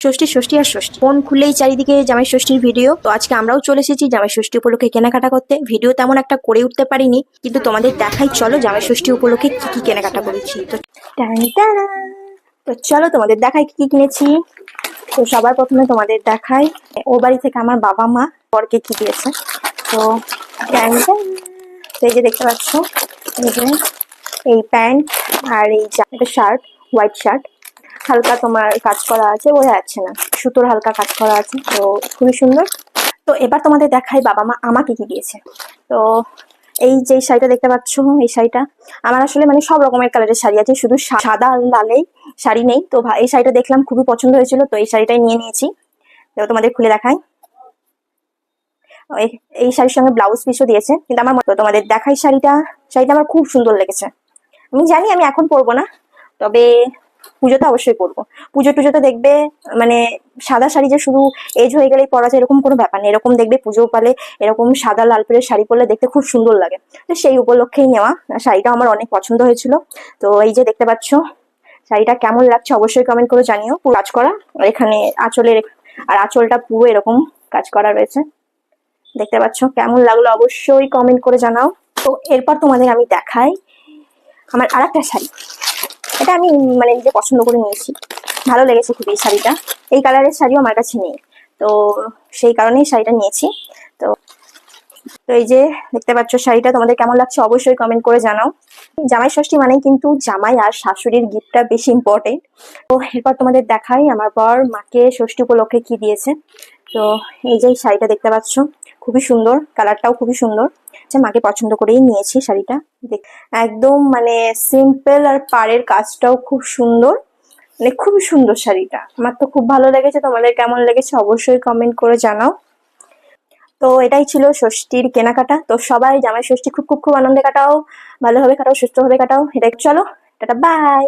ষষ্ঠী ষষ্ঠী আর ষষ্ঠী, phone খুললেই চারিদিকে জামাই ষষ্ঠীর ভিডিও। তো আজকে আমরাও চলে এসেছি জামাই ষষ্ঠী উপলক্ষে কেনাকাটা করতে। ভিডিও তেমন একটা করে উঠতে পারিনি, কিন্তু তোমাদের দেখাই চলো জামাই ষষ্ঠী উপলক্ষে কি কি কেনাকাটা করেছি। তো তো চলো তোমাদের দেখাই কি কি কিনেছি। তো সবার প্রথমে তোমাদের দেখাই ও বাড়ি থেকে আমার বাবা মা বরকে কি দিয়েছে। তো এই যে দেখতে পাচ্ছ, এই যে এই প্যান্ট আর এই একটা শার্ট, হোয়াইট শার্ট, হালকা তোমার কাজ করা আছে, বোঝা যাচ্ছে না, সুতোর হালকা কাজ করা আছে, তো খুবই সুন্দর। তো এবার তোমাদের দেখাই বাবা মা আমাকে কি দিয়েছে। তো এই যে শাড়িটা দেখতে পাচ্ছ, এই শাড়িটা আমার আসলে মানে সব রকমের কালারের শাড়ি আছে, শুধু সাদা আর লালেই শাড়ি নেই। তো এই শাড়িটা দেখলাম খুবই পছন্দ হয়েছিল, তো এই শাড়িটাই নিয়ে নিয়েছি। তো তোমাদের খুলে দেখাই, এই শাড়ির সঙ্গে ব্লাউজ পিসও দিয়েছে, কিন্তু আমার মতো তোমাদের দেখাই শাড়িটা আমার খুব সুন্দর লেগেছে। আমি জানি আমি এখন পরবো না, তবে পুজোতে অবশ্যই পরবো। পুজো টুজোতে দেখবে মানে সাদা শাড়ি যে শুধু এজ হয়ে গেলেই পরা যায় এরকম কোনো ব্যাপার নেই। এরকম দেখবে পুজো পালে এরকম সাদা লাল পেরের শাড়ি পরলে দেখতে খুব সুন্দর লাগে। তো সেই উপলক্ষেই নেওয়া, শাড়িটা আমার অনেক পছন্দ হয়েছিল। তো এই যে দেখতে পাচ্ছ শাড়িটা কেমন লাগছে অবশ্যই কমেন্ট করে জানিও। পুরো কাজ করা, আর এখানে আঁচলটা পুরো এরকম কাজ করা রয়েছে। দেখতে পাচ্ছ, কেমন লাগলো অবশ্যই কমেন্ট করে জানাও। তো এরপর তোমাদের আমি দেখাই আমার আরেকটা শাড়ি। এটা আমি মানে নিজে পছন্দ করে নিয়েছি, ভালো লেগেছে খুব এই শাড়িটা। এই কালারের শাড়িও আমার কাছে নেই, তো সেই কারণেই শাড়িটা নিয়েছি। তো তো এই যে দেখতে পাচ্ছ শাড়িটা তোমাদের কেমন লাগছে অবশ্যই কমেন্ট করে জানাও। জামাই ষষ্ঠী মানে কিন্তু জামাই আর শাশুড়ির গিফটটা বেশি ইম্পর্টেন্ট। তো এরপর তোমাদের দেখাই আমার বর মাকে ষষ্ঠী উপলক্ষে কি দিয়েছে। তো এই যে শাড়িটা দেখতে পাচ্ছ, খুবই সুন্দর, কালারটাও খুবই সুন্দর। মাকে পছন্দ করেই নিয়েছি শাড়িটা। একদম মানে সিম্পল, আর পাড়ের কাজটাও খুব সুন্দর, মানে খুবই সুন্দর শাড়িটা। আমার তো খুব ভালো লেগেছে, তোমাদের কেমন লেগেছে অবশ্যই কমেন্ট করে জানাও। তো এটাই ছিল ষষ্ঠীর কেনাকাটা। তো সবাই জামাই ষষ্ঠী খুব খুব খুব আনন্দে কাটাও, ভালোভাবে কাটাও, সুস্থভাবে কাটাও। এটাই, চলো টাটা, বাই।